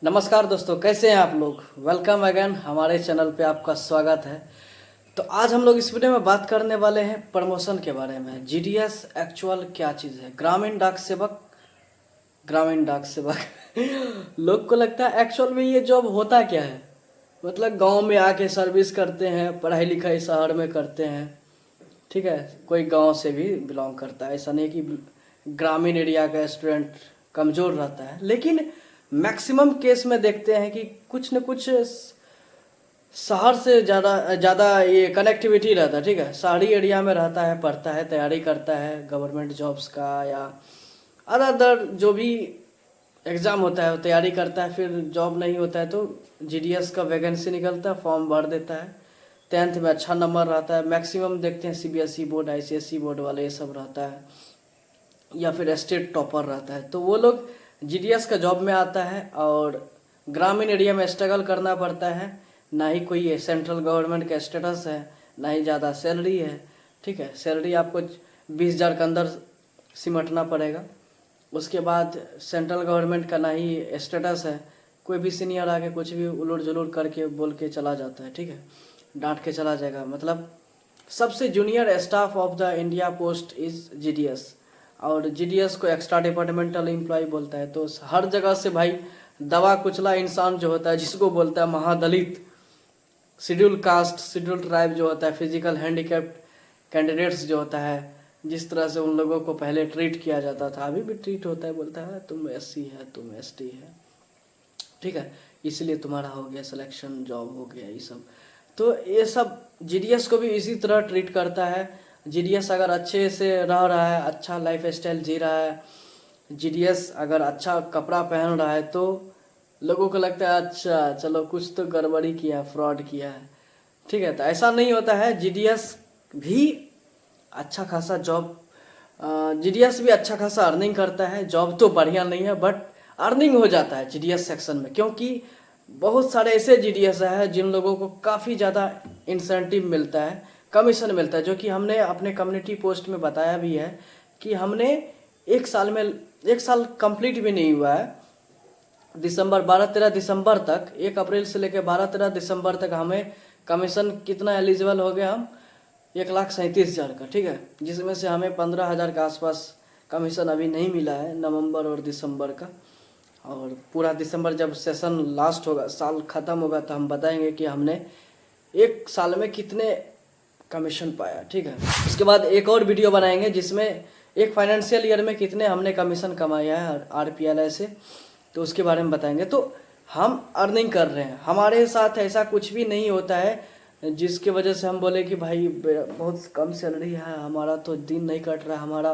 नमस्कार दोस्तों, कैसे हैं आप लोग। वेलकम अगेन हमारे चैनल पे आपका स्वागत है। तो आज हम लोग इस वीडियो में बात करने वाले हैं प्रमोशन के बारे में। जीडीएस एक्चुअल क्या चीज़ है। ग्रामीण डाक सेवक, ग्रामीण डाक सेवक लोग को लगता है एक्चुअल में ये जॉब होता क्या है। मतलब गांव में आके सर्विस करते हैं, पढ़ाई लिखाई शहर में करते हैं। ठीक है, कोई गांव से भी बिलोंग करता है, ऐसा नहीं कि ग्रामीण एरिया का स्टूडेंट कमज़ोर रहता है। लेकिन मैक्सिमम केस में देखते हैं कि कुछ न कुछ शहर से ज़्यादा ज़्यादा ये कनेक्टिविटी रहता है। ठीक है, शहरी एरिया में रहता है, पढ़ता है, तैयारी करता है गवर्नमेंट जॉब्स का या अदर जो भी एग्ज़ाम होता है वो तैयारी करता है। फिर जॉब नहीं होता है तो जीडीएस का वैकेंसी निकलता है, फॉर्म भर देता है। 10th में अच्छा नंबर रहता है। मैक्सिमम देखते हैं सीबीएसई बोर्ड, आईसीएसई बोर्ड वाले ये सब रहता है, या फिर स्टेट टॉपर रहता है। तो वो लोग जीडीएस का जॉब में आता है और ग्रामीण एरिया में स्ट्रगल करना पड़ता है। ना ही कोई सेंट्रल गवर्नमेंट का स्टेटस है, ना ही ज़्यादा सैलरी है। ठीक है, सैलरी आपको 20,000 के अंदर सिमटना पड़ेगा। उसके बाद सेंट्रल गवर्नमेंट का ना ही स्टेटस है। कोई भी सीनियर आके कुछ भी उलूड़ जुलूड़ करके बोल के चला जाता है। ठीक है, डांट के चला जाएगा। मतलब सबसे junior staff of the India post is GDS, और जीडीएस को एक्स्ट्रा डिपार्टमेंटल एम्प्लॉय बोलता है। तो हर जगह से भाई दवा कुचला इंसान जो होता है, जिसको बोलता है महादलित, शेड्यूल कास्ट, शेड्यूल ट्राइब जो होता है, फिजिकल हैंडीकैप्ड कैंडिडेट्स जो होता है, जिस तरह से उन लोगों को पहले ट्रीट किया जाता था, अभी भी ट्रीट होता है। बोलता है तुम एससी है, तुम एसटी है, ठीक है, इसलिए तुम्हारा हो गया सिलेक्शन, जॉब हो गया, ये सब। तो ये सब जीडीएस को भी इसी तरह ट्रीट करता है। जीडीएस अगर अच्छे से रह रहा है, अच्छा लाइफ स्टाइल जी रहा है, जीडीएस अगर अच्छा कपड़ा पहन रहा है, तो लोगों को लगता है अच्छा चलो कुछ तो गड़बड़ी किया, फ्रॉड किया है। ठीक है, तो ऐसा नहीं होता है। जीडीएस भी अच्छा खासा जॉब, जीडीएस भी अच्छा खासा अर्निंग करता है। जॉब तो बढ़िया नहीं है, बट अर्निंग हो जाता है जीडीएस सेक्शन में, क्योंकि बहुत सारे ऐसे जीडीएस हैं जिन लोगों को काफ़ी ज़्यादा इंसेंटिव मिलता है, कमीशन मिलता है। जो कि हमने अपने कम्युनिटी पोस्ट में बताया भी है कि हमने एक साल में, एक साल कंप्लीट भी नहीं हुआ है, दिसंबर 12-13 दिसंबर तक, 1 अप्रैल से लेकर 12-13 दिसंबर तक हमें कमीशन कितना एलिजिबल हो गया हम, 1,37,000 का। ठीक है, जिसमें से हमें 15,000 के आसपास कमीशन अभी नहीं मिला है, नवंबर और दिसंबर का। और पूरा दिसंबर जब सेशन लास्ट होगा, साल ख़त्म होगा, तो हम बताएंगे कि हमने एक साल में कितने कमीशन पाया। ठीक है, उसके बाद एक और वीडियो बनाएंगे जिसमें एक फाइनेंशियल ईयर में कितने हमने कमीशन कमाया है आरपीएलआई से, तो उसके बारे में बताएंगे। तो हम अर्निंग कर रहे हैं, हमारे साथ ऐसा कुछ भी नहीं होता है जिसकी वजह से हम बोले कि भाई बहुत कम सैलरी है, हमारा तो दिन नहीं कट रहा है, हमारा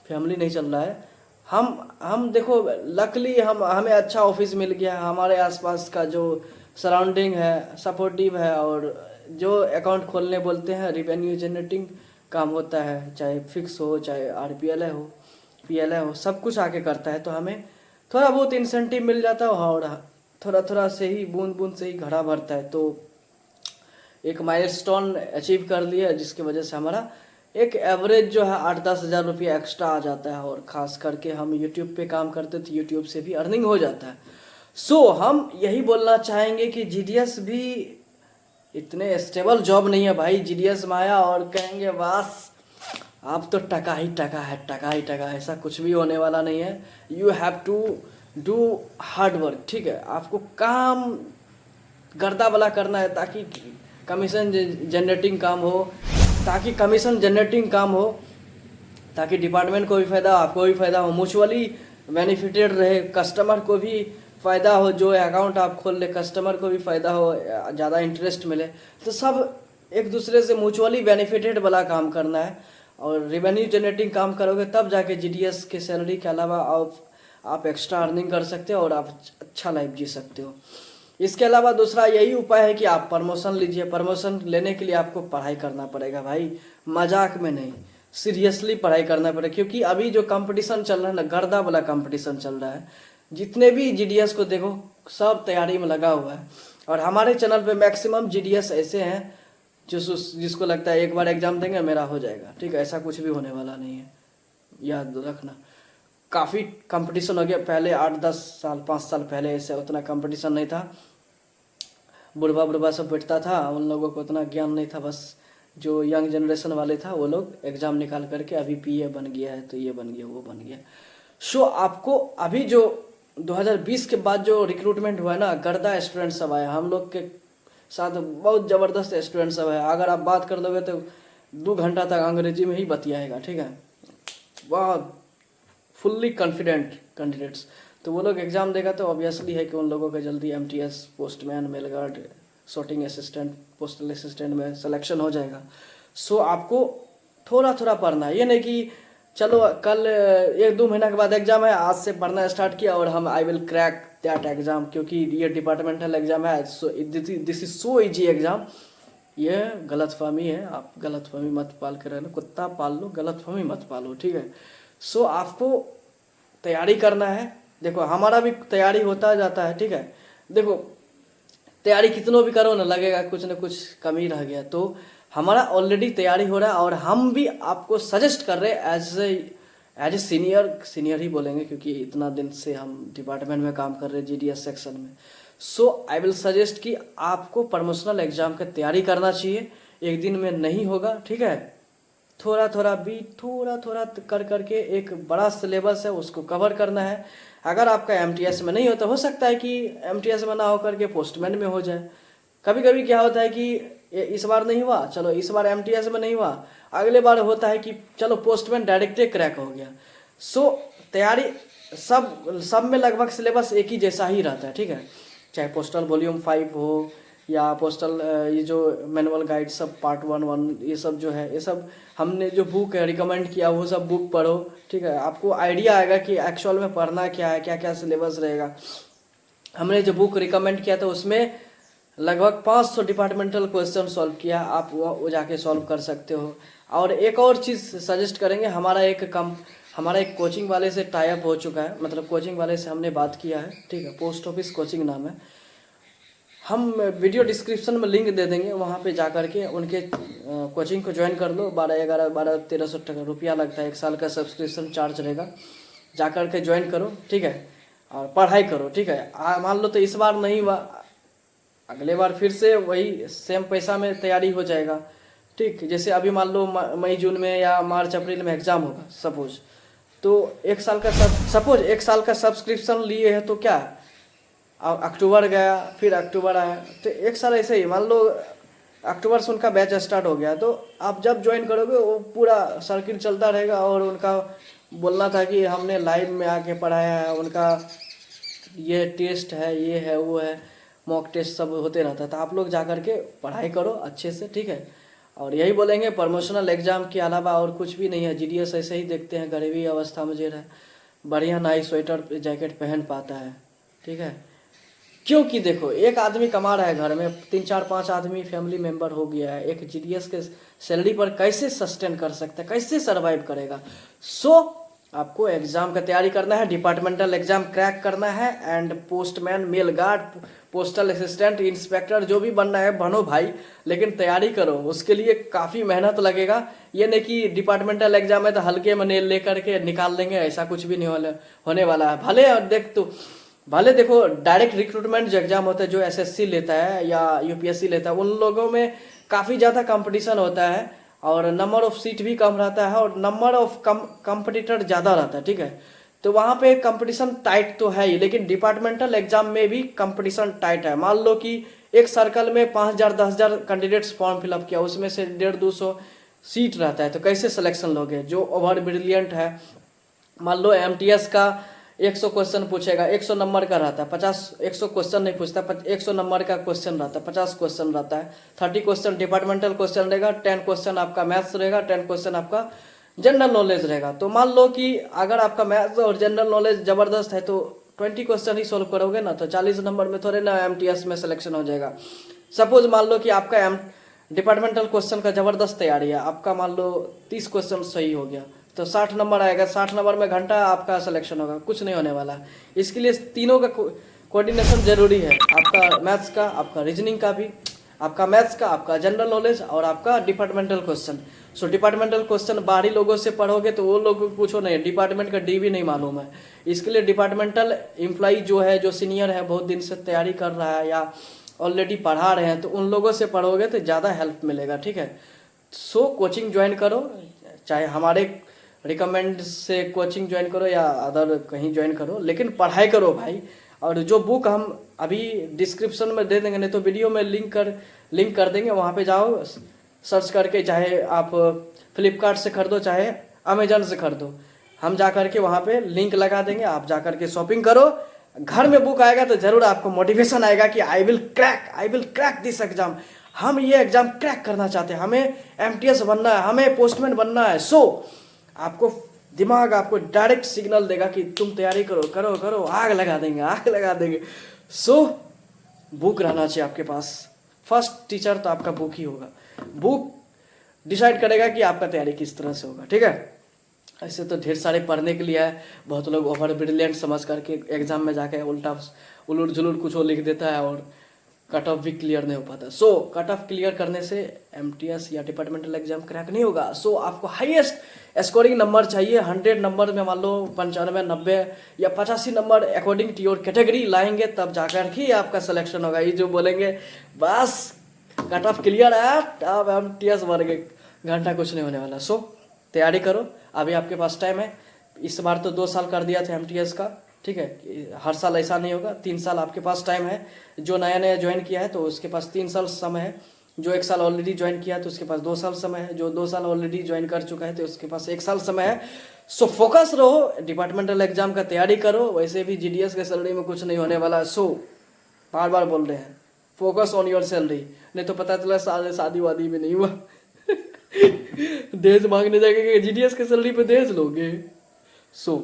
फैमिली नहीं चल रहा है। हम देखो, लकली हमें अच्छा ऑफिस मिल गया, हमारे आसपास का जो सराउंडिंग है सपोर्टिव है, और जो अकाउंट खोलने बोलते हैं रेवेन्यू जनरेटिंग काम होता है, चाहे फिक्स हो चाहे आरपीएलआई हो, पीएलआई हो, सब कुछ आके करता है। तो हमें थोड़ा बहुत इंसेंटिव मिल जाता है, और थोड़ा थोड़ा से ही, बूंद बूंद से ही घड़ा भरता है। तो एक माइलस्टोन अचीव कर लिया, जिसकी वजह से हमारा एक एवरेज जो है 8-10 हज़ार रुपये एक्स्ट्रा आ जाता है। और ख़ास करके हम यूट्यूब पे काम करते तो यूट्यूब से भी अर्निंग हो जाता है। सो हम यही बोलना चाहेंगे कि जीडीएस भी इतने स्टेबल जॉब नहीं है भाई। जीडीएस में आया और कहेंगे बस आप तो टका ही टका है, टका ही टका, ऐसा कुछ भी होने वाला नहीं है। You have to do hard work. ठीक है, आपको काम गर्दा वाला करना है, ताकि कमीशन जनरेटिंग काम हो, ताकि कमीशन जनरेटिंग काम हो, ताकि डिपार्टमेंट को भी फ़ायदा, आपको भी फ़ायदा हो, म्यूचुअली बेनिफिटेड रहे, कस्टमर को भी फ़ायदा हो। जो अकाउंट आप खोल ले, कस्टमर को भी फ़ायदा हो, ज़्यादा इंटरेस्ट मिले। तो सब एक दूसरे से म्यूचुअली बेनिफिटेड वाला काम करना है। और रेवेन्यू जनरेटिंग काम करोगे तब जाके जीडीएस के सैलरी के अलावा आप एक्स्ट्रा अर्निंग कर सकते हो और आप अच्छा लाइफ जी सकते हो। इसके अलावा दूसरा यही उपाय है कि आप प्रमोशन लीजिए। प्रमोशन लेने के लिए आपको पढ़ाई करना पड़ेगा भाई, मजाक में नहीं, सीरियसली पढ़ाई करना पड़ेगा। क्योंकि अभी जो कंपटीशन चल रहा है ना, गर्दा वाला कंपटीशन चल रहा है। जितने भी जीडीएस को देखो सब तैयारी में लगा हुआ है। और हमारे चैनल पे मैक्सिमम जीडीएस ऐसे हैं जिसको लगता है एक बार एग्जाम देंगे मेरा हो जाएगा। ठीक है, ऐसा कुछ भी होने वाला नहीं है, याद रखना। काफ़ी कंपटीशन हो गया। पहले 8-10 साल 5 साल पहले ऐसे उतना कंपटीशन नहीं था, बुढ़वा बुढ़वा सब बैठता था, उन लोगों को उतना ज्ञान नहीं था। बस जो यंग जनरेशन वाले था वो लोग एग्ज़ाम निकाल करके अभी पीए बन गया है, तो ये बन गया वो बन गया। सो आपको अभी जो 2020 के बाद जो रिक्रूटमेंट हुआ है ना, गर्दा स्टूडेंट सब आए, हम लोग के साथ बहुत ज़बरदस्त स्टूडेंट सब है। अगर आप बात कर दोगे तो 2 घंटा तक अंग्रेजी में ही बतियाएगा, ठीक है। बहुत फुल्ली कॉन्फिडेंट कैंडिडेट्स, तो वो लोग एग्ज़ाम देगा तो ऑब्वियसली है कि उन लोगों का जल्दी MTS, postman, mail guard, sorting assistant, postal assistant में सिलेक्शन हो जाएगा। सो आपको थोड़ा थोड़ा पढ़ना है, ये नहीं कि चलो कल 1-2 महीना के बाद एग्ज़ाम है, आज से पढ़ना स्टार्ट किया और हम I will crack that exam, क्योंकि ये डिपार्टमेंटल एग्ज़ाम है, so this is so easy exam. ये गलतफहमी है, आप गलतफहमी मत पाल कर रहना, कुत्ता पाल लो, गलतफहमी मत पालो, ठीक है। सो आपको तैयारी करना है। देखो हमारा भी तैयारी होता जाता है, ठीक है। देखो तैयारी कितनों भी करो ना, लगेगा कुछ ना कुछ कमी रह गया, तो हमारा ऑलरेडी तैयारी हो रहा है और हम भी आपको सजेस्ट कर रहे हैं एज ए सीनियर ही बोलेंगे, क्योंकि इतना दिन से हम डिपार्टमेंट में काम कर रहे हैं, जीडीएस सेक्शन में। सो आई विल सजेस्ट कि आपको प्रमोशनल एग्ज़ाम की तैयारी करना चाहिए। एक दिन में नहीं होगा, ठीक है। थोड़ा थोड़ा कर करके एक बड़ा सिलेबस है, उसको कवर करना है। अगर आपका एमटीएस में नहीं होता, हो सकता है कि एमटीएस में ना हो करके पोस्टमैन में हो जाए। कभी कभी क्या होता है कि इस बार नहीं हुआ, चलो इस बार एमटीएस में नहीं हुआ, अगले बार होता है कि चलो पोस्टमैन डायरेक्ट क्रैक हो गया। सो तैयारी सब में लगभग सिलेबस एक ही जैसा ही रहता है, ठीक है। चाहे पोस्टल वॉल्यूम 5 हो या पोस्टल ये जो मैनुअल गाइड सब पार्ट 1 ये सब जो है, ये सब हमने जो बुक रिकमेंड किया वो सब बुक पढ़ो, ठीक है। आपको आइडिया आएगा कि एक्चुअल में पढ़ना क्या है, क्या क्या सिलेबस रहेगा। हमने जो बुक रिकमेंड किया था उसमें लगभग 500 डिपार्टमेंटल क्वेश्चन सॉल्व किया, आप वो जाके सॉल्व कर सकते हो। और एक और चीज़ सजेस्ट करेंगे, हमारा एक कोचिंग वाले से टाई अप हो चुका है, मतलब कोचिंग वाले से हमने बात किया है, ठीक है। पोस्ट ऑफिस कोचिंग नाम है। हम वीडियो डिस्क्रिप्शन में लिंक दे देंगे, वहाँ पे जा कर के उनके कोचिंग को ज्वाइन कर लो। 12-1300 रुपया लगता है, 1 साल का सब्सक्रिप्शन चार्ज रहेगा। जा कर के ज्वाइन करो, ठीक है, और पढ़ाई करो, ठीक है। मान लो तो इस बार नहीं हुआ, अगले बार फिर से वही सेम पैसा में तैयारी हो जाएगा, ठीक। जैसे अभी मान लो मई जून में या मार्च अप्रैल में एग्ज़ाम होगा सपोज, तो 1 साल का सब्सक्रिप्शन लिए है तो क्या, अक्टूबर गया फिर अक्टूबर आया, तो 1 साल ऐसे ही। मान लो अक्टूबर से उनका बैच स्टार्ट हो गया, तो आप जब ज्वाइन करोगे वो पूरा सर्किल चलता रहेगा। और उनका बोलना था कि हमने लाइव में आके पढ़ाया है, उनका ये टेस्ट है, ये है, वो है, मॉक टेस्ट सब होते रहता है। तो आप लोग जा कर के पढ़ाई करो अच्छे से, ठीक है। और यही बोलेंगे, प्रमोशनल एग्ज़ाम के अलावा और कुछ भी नहीं है। जीडीएस ऐसे ही देखते हैं, गरीबी अवस्था में जे रहे, बढ़िया नाई स्वेटर जैकेट पहन पाता है, ठीक है। क्योंकि देखो एक आदमी कमा रहा है, घर में 3-4-5 आदमी फैमिली मेंबर हो गया है, एक जीडीएस के सैलरी पर कैसे सस्टेन कर सकता है, कैसे सरवाइव करेगा। सो आपको एग्ज़ाम का तैयारी करना है, डिपार्टमेंटल एग्ज़ाम क्रैक करना है, and postman, mail guard, postal assistant, inspector जो भी बनना है बनो भाई, लेकिन तैयारी करो। उसके लिए काफ़ी मेहनत लगेगा। ये नहीं कि डिपार्टमेंटल एग्ज़ाम है तो हल्के में नेल ले करके निकाल देंगे, ऐसा कुछ भी नहीं होने वाला है। भले देखो डायरेक्ट रिक्रूटमेंट जो एग्ज़ाम होता है, जो एसएससी लेता है या यूपीएससी लेता है, उन लोगों में काफ़ी ज़्यादा कंपटीशन होता है और नंबर ऑफ़ सीट भी कम रहता है और नंबर ऑफ़ कंपटीटर ज़्यादा रहता है, ठीक है। तो वहाँ पे कंपटीशन टाइट तो है ही, लेकिन डिपार्टमेंटल एग्ज़ाम में भी कंपटीशन टाइट है। मान लो कि एक सर्कल में 5000-10,000 कैंडिडेट्स फॉर्म फिलअप किया, उसमें से 150-200 सीट रहता है, तो कैसे सिलेक्शन लोगे। जो ओवर ब्रिलियंट है, मान लो एमटीएस का 100 क्वेश्चन पूछेगा, 100 नंबर का रहता है, 100 क्वेश्चन नहीं पूछता, 100 नंबर का क्वेश्चन रहता है, 50 क्वेश्चन रहता है, 30 क्वेश्चन डिपार्टमेंटल क्वेश्चन रहेगा, 10 क्वेश्चन आपका मैथ्स रहेगा, 10 क्वेश्चन आपका जनरल नॉलेज रहेगा। तो मान लो कि अगर आपका मैथ्स और जनरल नॉलेज ज़बरदस्त है तो 20 क्वेश्चन ही सॉल्व करोगे ना, तो 40 नंबर में थोड़े ना एमटीएस में सिलेक्शन हो जाएगा। सपोज मान लो कि आपका डिपार्टमेंटल क्वेश्चन का ज़बरदस्त तैयारी है, आपका मान लो 30 क्वेश्चन सही हो गया तो 60 नंबर आएगा, 60 नंबर में घंटा आपका सिलेक्शन होगा, कुछ नहीं होने वाला। इसके लिए तीनों का कोऑर्डिनेशन जरूरी है, आपका मैथ्स का, आपका रीजनिंग का भी, आपका मैथ्स का, आपका जनरल नॉलेज और आपका डिपार्टमेंटल क्वेश्चन। सो डिपार्टमेंटल क्वेश्चन बाहरी लोगों से पढ़ोगे तो वो लोग को पूछो नहीं, डिपार्टमेंट का डी भी नहीं मालूम है। इसके लिए डिपार्टमेंटल एम्प्लॉई जो है, जो सीनियर है, बहुत दिन से तैयारी कर रहा है या ऑलरेडी पढ़ा रहे हैं, तो उन लोगों से पढ़ोगे तो ज़्यादा हेल्प मिलेगा, ठीक है। सो कोचिंग ज्वाइन करो, चाहे हमारे रिकमेंड से कोचिंग ज्वाइन करो या अदर कहीं ज्वाइन करो, लेकिन पढ़ाई करो भाई। और जो बुक हम अभी डिस्क्रिप्शन में दे देंगे, नहीं तो वीडियो में लिंक कर देंगे, वहाँ पे जाओ सर्च करके, चाहे आप फ्लिपकार्ट से खरीदो चाहे अमेजन से खरीदो, हम जा करके वहाँ पे लिंक लगा देंगे, आप जा करके शॉपिंग करो। घर में बुक आएगा तो ज़रूर आपको मोटिवेशन आएगा कि I will crack this exam. हम ये एग्जाम क्रैक करना चाहते हैं, हमें एमटीएस बनना है, हमें पोस्टमैन बनना है। सो आपको दिमाग आपको डायरेक्ट सिग्नल देगा कि तुम तैयारी करो करो करो, आग लगा देंगे। सो बुक रहना चाहिए आपके पास। फर्स्ट टीचर तो आपका बुक ही होगा। बुक डिसाइड करेगा कि आपका तैयारी किस तरह से होगा, ठीक है। ऐसे तो ढेर सारे पढ़ने के लिए है, बहुत लोग ओवर ब्रिलियंट समझ करके एग्जाम में जाके उल्टा उलूट जुलूट कुछ और लिख देता है और कट ऑफ भी क्लियर नहीं हो पाता। सो कट ऑफ क्लियर करने से एमटीएस या डिपार्टमेंटल एग्जाम क्रैक नहीं होगा। सो आपको हाईएस्ट स्कोरिंग नंबर चाहिए। 100 नंबर में मान लो 95, 90 या 85 number according to your category लाएंगे, तब जाकर ही आपका सिलेक्शन होगा। ये जो बोलेंगे बस कट ऑफ क्लियर है अब एमटीएस भर गए, घंटा कुछ नहीं होने वाला। सो तैयारी करो, अभी आपके पास टाइम है। इस बार तो 2 साल कर दिया था एमटीएस का, ठीक है। हर साल ऐसा नहीं होगा, 3 साल आपके पास टाइम है। जो नया ज्वाइन किया है तो उसके पास 3 साल समय है। जो 1 साल ऑलरेडी ज्वाइन किया है तो उसके पास 2 साल समय है। जो 2 साल ऑलरेडी ज्वाइन कर चुका है तो उसके पास 1 साल समय है। सो फोकस रहो, डिपार्टमेंटल एग्जाम का तैयारी करो। वैसे भी जीडीएस के सैलरी में कुछ नहीं होने वाला है। सो बार बार बोल रहे हैं, फोकस ऑन योर सैलरी, नहीं तो पता चला शादी वादी भी नहीं हुआ दहेज मांगने जाएंगे, जीडीएस के सैलरी पे दहेज लोगे। सो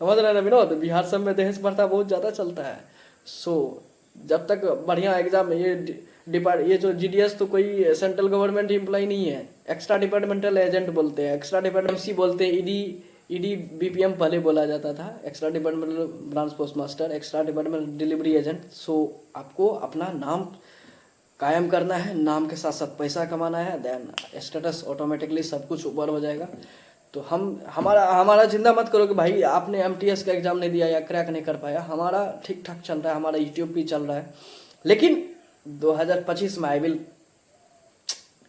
समझ रहे हैं ना विनोद, बिहार सब में दहेज प्रथा बहुत ज़्यादा चलता है। सो जब तक बढ़िया एग्जाम ये जो जीडीएस तो कोई सेंट्रल गवर्नमेंट एम्प्लॉय नहीं है, एक्स्ट्रा डिपार्टमेंटल एजेंट बोलते हैं, एक्स्ट्रा डिपार्टमेंट बोलते हैं। ईडी बीपीएम पहले बोला जाता था, extra departmental branch post master, extra departmental delivery agent. So आपको अपना नाम कायम करना है, नाम के साथ साथ पैसा कमाना है, देन स्टेटस ऑटोमेटिकली सब कुछ ऊपर हो जाएगा। तो हमारा चिंता मत करो कि भाई आपने एमटीएस का एग्जाम नहीं दिया या क्रैक नहीं कर पाया। हमारा ठीक ठाक चल रहा है, हमारा यूट्यूब भी चल रहा है। लेकिन 2025 में आई विल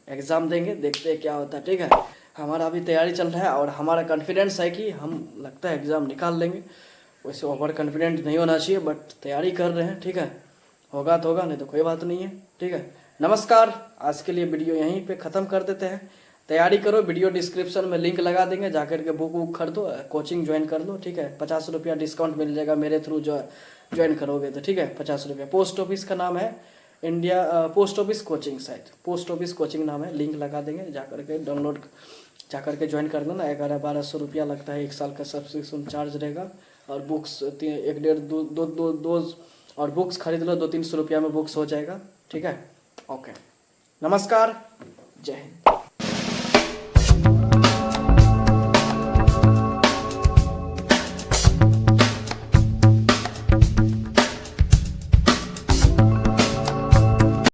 एग्जाम देंगे, देखते हैं क्या होता है, ठीक है। हमारा अभी तैयारी चल रहा है और हमारा कॉन्फिडेंस है कि हम लगता है एग्ज़ाम निकाल लेंगे। वैसे ओवर कॉन्फिडेंट नहीं होना चाहिए, बट तैयारी कर रहे हैं, ठीक है। होगा तो होगा, नहीं तो कोई बात नहीं है, ठीक है। नमस्कार, आज के लिए वीडियो यहीं पे ख़त्म कर देते हैं। तैयारी करो, वीडियो डिस्क्रिप्शन में लिंक लगा देंगे, जाकर के बुक वुक खरीदो, कोचिंग ज्वाइन कर लो, ठीक है। 50 रुपया डिस्काउंट मिल जाएगा मेरे थ्रू जो ज्वाइन करोगे तो, ठीक है। 50 रुपया। पोस्ट ऑफिस का नाम है इंडिया पोस्ट ऑफिस कोचिंग, शायद पोस्ट ऑफिस कोचिंग नाम है, लिंक लगा देंगे, जाकर के डाउनलोड जाकर के ज्वाइन कर लेना। 1100-1200 रुपया लगता है, 1 साल का सब्सक्रिप्शन चार्ज रहेगा। और बुक्स 1-1.5-2 और बुक्स खरीद लो, 200-300 रुपया में बुक्स हो जाएगा, ठीक है। ओके, नमस्कार, जय हिंद।